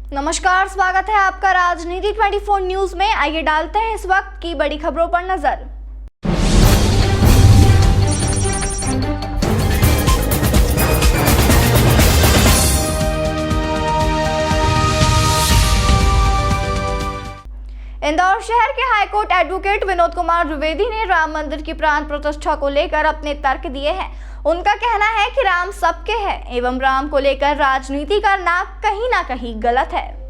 नमस्कार, स्वागत है आपका राजनीति 24 न्यूज में। आइए डालते हैं इस वक्त की बड़ी खबरों पर नजर। इंदौर शहर के हाईकोर्ट एडवोकेट विनोद कुमार द्विवेदी ने राम मंदिर की प्राण प्रतिष्ठा को लेकर अपने तर्क दिए हैं। उनका कहना है कि राम सबके हैं एवं राम को लेकर राजनीति करना कहीं ना कहीं गलत है।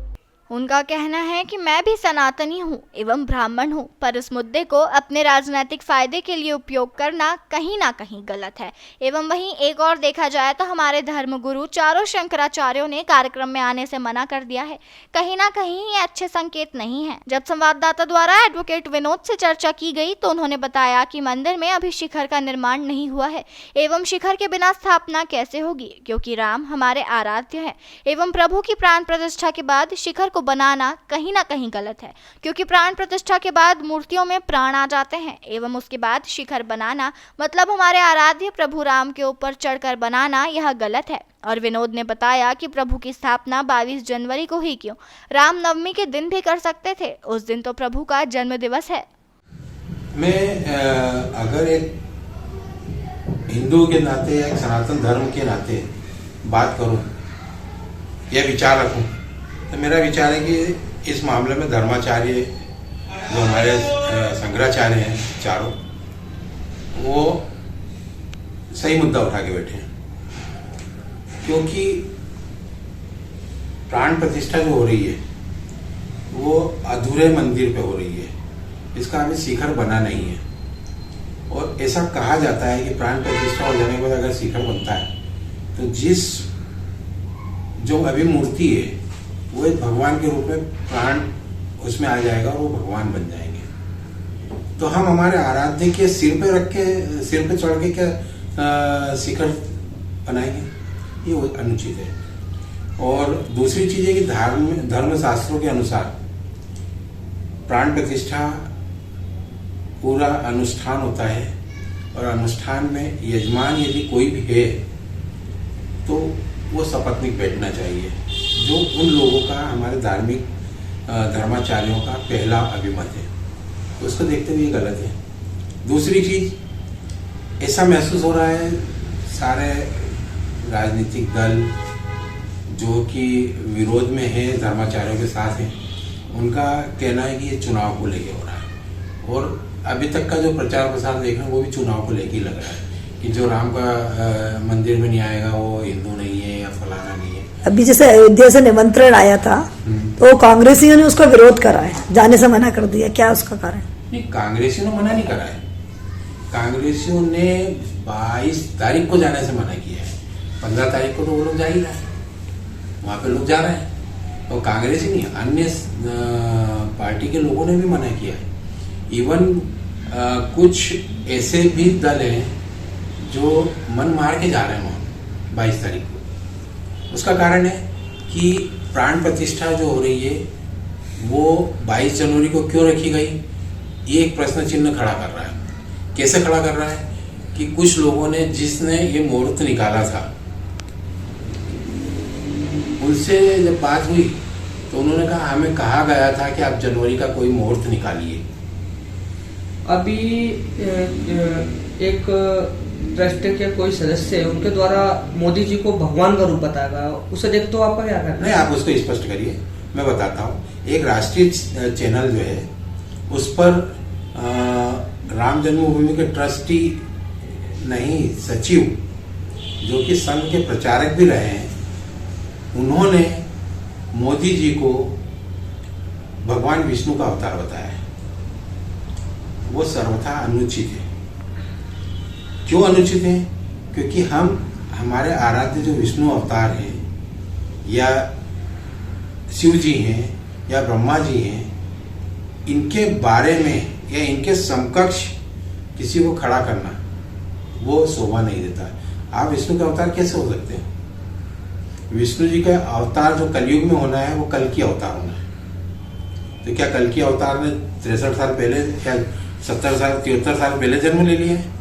उनका कहना है कि मैं भी सनातनी हूँ एवं ब्राह्मण हूँ, पर इस मुद्दे को अपने राजनीतिक फायदे के लिए उपयोग करना कहीं ना कहीं गलत है। एवं वहीं एक और देखा जाए तो हमारे धर्मगुरु चारों शंकराचार्यों ने कार्यक्रम में आने से मना कर दिया है। कहीं ना कहीं ये अच्छे संकेत नहीं है। जब संवाददाता द्वारा एडवोकेट विनोद से चर्चा की गई तो उन्होंने बताया कि मंदिर में अभी शिखर का निर्माण नहीं हुआ है एवं शिखर के बिना स्थापना कैसे होगी, क्योंकि राम हमारे आराध्य है एवं प्रभु की प्राण प्रतिष्ठा के बाद शिखर को बनाना कहीं ना कहीं गलत है, क्योंकि प्राण प्रतिष्ठा के बाद मूर्तियों में प्राण आ जाते हैं एवं उसके बाद शिखर बनाना मतलब हमारे आराध्य प्रभु राम के ऊपर चढ़कर बनाना, यह गलत है। और विनोद ने बताया कि प्रभु की स्थापना 22 जनवरी को ही क्यों, रामनवमी के दिन भी कर सकते थे, उस दिन तो प्रभु का जन्म दिवस है। मैं अगर एक हिंदू के नाते या एक सनातन धर्म के नाते बात करूं या विचार रखूं तो मेरा विचार है कि इस मामले में धर्माचार्य जो हमारे शंकराचार्य हैं चारों, वो सही मुद्दा उठा के बैठे हैं। क्योंकि प्राण प्रतिष्ठा जो हो रही है वो अधूरे मंदिर पे हो रही है, इसका अभी शिखर बना नहीं है। और ऐसा कहा जाता है कि प्राण प्रतिष्ठा हो जाने के बाद अगर शिखर बनता है तो जो अभी मूर्ति है वो एक भगवान के रूप में प्राण उसमें आ जाएगा और वो भगवान बन जाएंगे। तो हम हमारे आराध्य के सिर पे चढ़ के क्या शिखर बनाएंगे, ये अनुचित है। और दूसरी चीज है कि धर्म शास्त्रों के अनुसार प्राण प्रतिष्ठा पूरा अनुष्ठान होता है और अनुष्ठान में यजमान यदि कोई भी है तो वो सपत्नीक बैठना चाहिए, जो उन लोगों का हमारे धार्मिक धर्माचार्यों का पहला अभिमत है। तो उसको देखते हुए गलत है। दूसरी चीज, ऐसा महसूस हो रहा है सारे राजनीतिक दल जो कि विरोध में है, धर्माचार्यों के साथ है, उनका कहना है कि ये चुनाव को लेके हो रहा है। और अभी तक का जो प्रचार प्रसार देख रहे हैं वो भी चुनाव को लेके ही लग रहा है कि जो राम का मंदिर में नहीं आएगा वो हिंदू नहीं है या फलाना नहीं है। अभी जैसे अयोध्या से निमंत्रण आया था तो कांग्रेसियों ने उसका विरोध करा है, जाने से मना कर दिया, क्या उसका कारण? नहीं, कांग्रेसियों ने मना नहीं करा है। कांग्रेसियों ने 22 तारीख को जाने से मना किया है। 15 तारीख को तो वो लोग जा ही रहे हैं, वहां पे लोग जा रहे हैं। और कांग्रेस ही नहीं, अन्य पार्टी के लोगों ने भी मना किया है। इवन कुछ ऐसे भी दल हैं जो मन मार के जा रहे हैं वहां 22 तारीख को। उसका कारण है कि प्राण प्रतिष्ठा जो हो रही है वो 22 जनवरी को क्यों रखी गई, ये एक प्रश्न चिन्ह खड़ा कर रहा है। कैसे खड़ा कर रहा है कि कुछ लोगों ने, जिसने ये मुहूर्त निकाला था, उनसे जब बात हुई तो उन्होंने कहा हमें कहा गया था कि आप जनवरी का कोई मुहूर्त निकालिए। अभी एक ट्रस्ट के कोई सदस्य है, उनके द्वारा मोदी जी को भगवान का रूप बताया गया, उसे देख तो आपका क्या कहना है? नहीं, आप उसको स्पष्ट करिए, मैं बताता हूँ। एक राष्ट्रीय चैनल जो है उस पर राम जन्मभूमि के ट्रस्टी नहीं, सचिव जो कि संघ के प्रचारक भी रहे हैं, उन्होंने मोदी जी को भगवान विष्णु का अवतार बताया है। वो सर्वथा अनुचित है। क्यों अनुचित है? क्योंकि हमारे आराध्य जो विष्णु अवतार हैं या शिव जी हैं या ब्रह्मा जी हैं, इनके बारे में या इनके समकक्ष किसी को खड़ा करना वो शोभा नहीं देता। आप विष्णु का अवतार कैसे हो सकते हैं? विष्णु जी का अवतार जो कलयुग में होना है वो कल की अवतार होना है। तो क्या कल की अवतार ने 63 साल पहले, क्या 70 साल 73 साल पहले जन्म ले लिया है?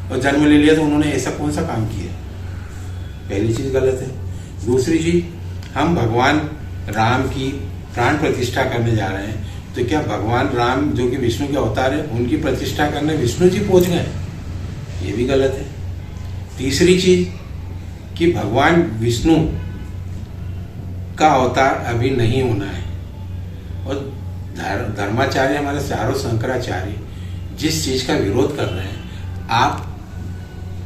और जन्म ले लिया तो उन्होंने ऐसा कौन सा काम किया? पहली चीज गलत है। दूसरी चीज, हम भगवान राम की प्राण प्रतिष्ठा करने जा रहे हैं, तो क्या भगवान राम जो कि विष्णु के अवतार है उनकी प्रतिष्ठा करने विष्णु जी पहुंच गए? ये भी गलत है। तीसरी चीज कि भगवान विष्णु का अवतार अभी नहीं होना है, और धर्माचार्य हमारे चारों शंकराचार्य जिस चीज का विरोध कर रहे हैं, आप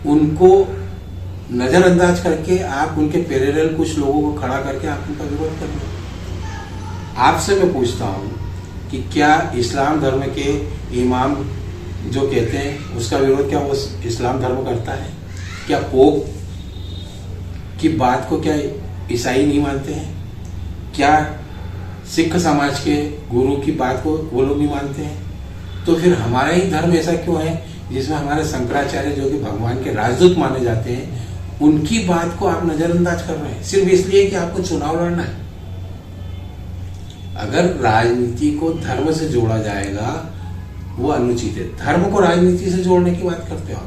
उनको नजरअंदाज करके आप उनके पैरेलल कुछ लोगों को खड़ा करके आप उनका विरोध कर रहे हैं। आपसे मैं पूछता हूं कि क्या इस्लाम धर्म के इमाम जो कहते हैं उसका विरोध क्या वो इस्लाम धर्म करता है? क्या पोप की बात को क्या ईसाई नहीं मानते हैं? क्या सिख समाज के गुरु की बात को वो लोग नहीं मानते हैं? तो फिर हमारा ही धर्म ऐसा क्यों है जिसमें हमारे शंकराचार्य जो कि भगवान के राजदूत माने जाते हैं, उनकी बात को आप नजरअंदाज कर रहे हैं सिर्फ इसलिए कि आपको चुनाव लड़ना है? अगर राजनीति को धर्म से जोड़ा जाएगा वो अनुचित है। धर्म को राजनीति से जोड़ने की बात करते हो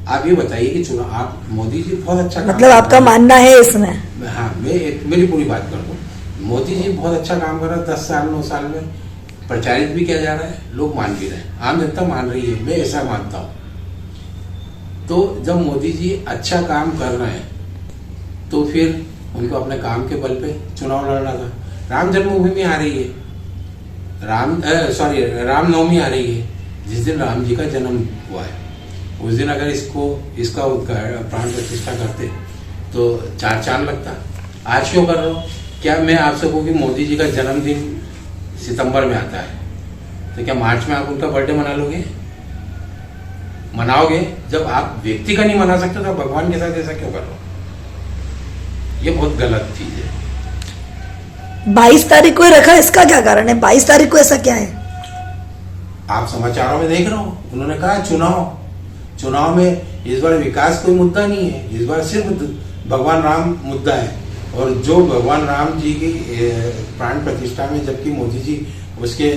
आप ये बताइए कि चुनाव आप मोदी जी बहुत अच्छा मतलब आपका मानना है इसमें? हाँ, मेरी पूरी बात कर दूं। मोदी जी बहुत अच्छा काम कर रहा है, 10 साल 9 साल में प्रचारित भी किया जा रहा है, लोग मान भी रहे हैं, आम जनता मान रही है, मैं ऐसा मानता हूं। तो जब मोदी जी अच्छा काम कर रहे हैं तो फिर उनको अपने काम के बल पे चुनाव लड़ना था। राम जन्मभूमि आ रही है, रामनवमी आ रही है, जिस दिन राम जी का जन्म हुआ है, उस दिन अगर इसका प्राण प्रतिष्ठा करते तो 4 चांद लगता। आज क्यों कर रहे हो? क्या मैं आपसे कहूँ कि मोदी जी का जन्मदिन सितंबर में आता है, तो क्या मार्च में आप उनका बर्थडे मना लोगे? मनाओगे? जब आप व्यक्ति का नहीं मना सकते तो आप भगवान के साथ ऐसा क्यों कर रहे हो? ये बहुत गलत चीज है। 22 तारीख को ही रखा, इसका क्या कारण है? 22 तारीख को ऐसा क्या है? आप समाचारों में देख रहे हो, उन्होंने कहा चुनाव में इस बार विकास कोई मुद्दा नहीं है, इस बार सिर्फ भगवान राम मुद्दा है। और जो भगवान राम जी की प्राण प्रतिष्ठा में जबकि मोदी जी उसके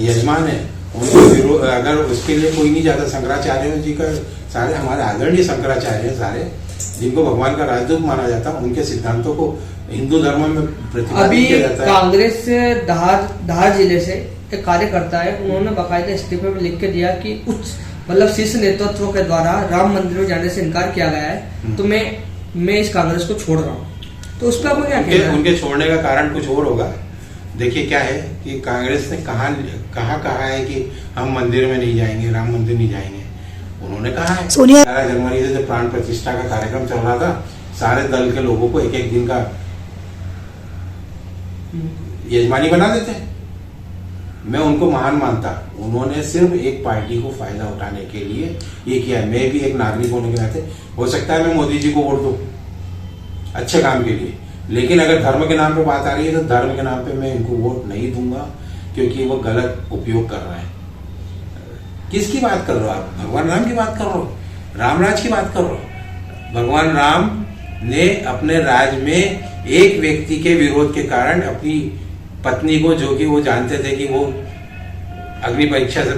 यजमान है, उनको विरोध अगर उसके लिए कोई नहीं जाता, शंकराचार्य जी का सारे हमारे आदरणीय शंकराचार्य सारे जिनको भगवान का राजदूत माना जाता है, उनके सिद्धांतों को हिंदू धर्म में प्रतिपादित किया जाता है। कांग्रेस से धार जिले से एक कार्यकर्ता है, उन्होंने बाकायदा इस्तीफे में लिख के दिया कि उच्च मतलब शीर्ष नेतृत्व के द्वारा राम मंदिर में जाने से इनकार किया गया है, तो मैं इस कांग्रेस को छोड़ रहा हूँ। तो उस पर आपको क्या कहना है? उनके छोड़ने का कारण कुछ और होगा। देखिए क्या है कि कांग्रेस ने कहा है कि हम मंदिर में नहीं जाएंगे, राम मंदिर नहीं जाएंगे। उन्होंने कहा है 11 जनवरी से जब प्राण प्रतिष्ठा का कार्यक्रम चल रहा था, सारे दल के लोगों को एक दिन का यजमानी बना देते हैं। मैं उनको महान मानता, उन्होंने सिर्फ एक पार्टी को फायदा उठाने के लिए ये किया। मैं भी एक नागरिक होने के नाते हो सकता है मैं मोदी जी को वोट दूं अच्छे काम के लिए, लेकिन अगर धर्म के नाम पे बात आ रही है तो धर्म के नाम पे मैं इनको वोट नहीं दूंगा, क्योंकि वो गलत उपयोग कर रहे हैं। किसकी बात कर रहे हो आप? भगवान राम की बात कर रहे हो, रामराज की बात कर रहे हो। भगवान राम ने अपने राज में एक व्यक्ति के विरोध के कारण अपनी पत्नी को, जो कि वो जानते थे कि वो अग्नि परीक्षा से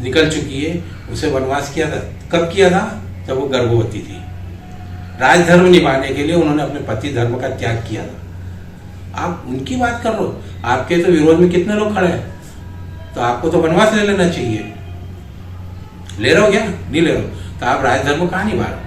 निकल चुकी है, उसे वनवास किया था। कब किया था? जब वो गर्भवती थी। राजधर्म निभाने के लिए उन्होंने अपने पति धर्म का त्याग किया था। आप उनकी बात कर रहे हो। आपके तो विरोध में कितने लोग खड़े हैं, तो आपको तो वनवास ले लेना चाहिए। ले रहे हो क्या? नहीं ले रहे हो तो आप राजधर्म कहाँ निभा रहे हो?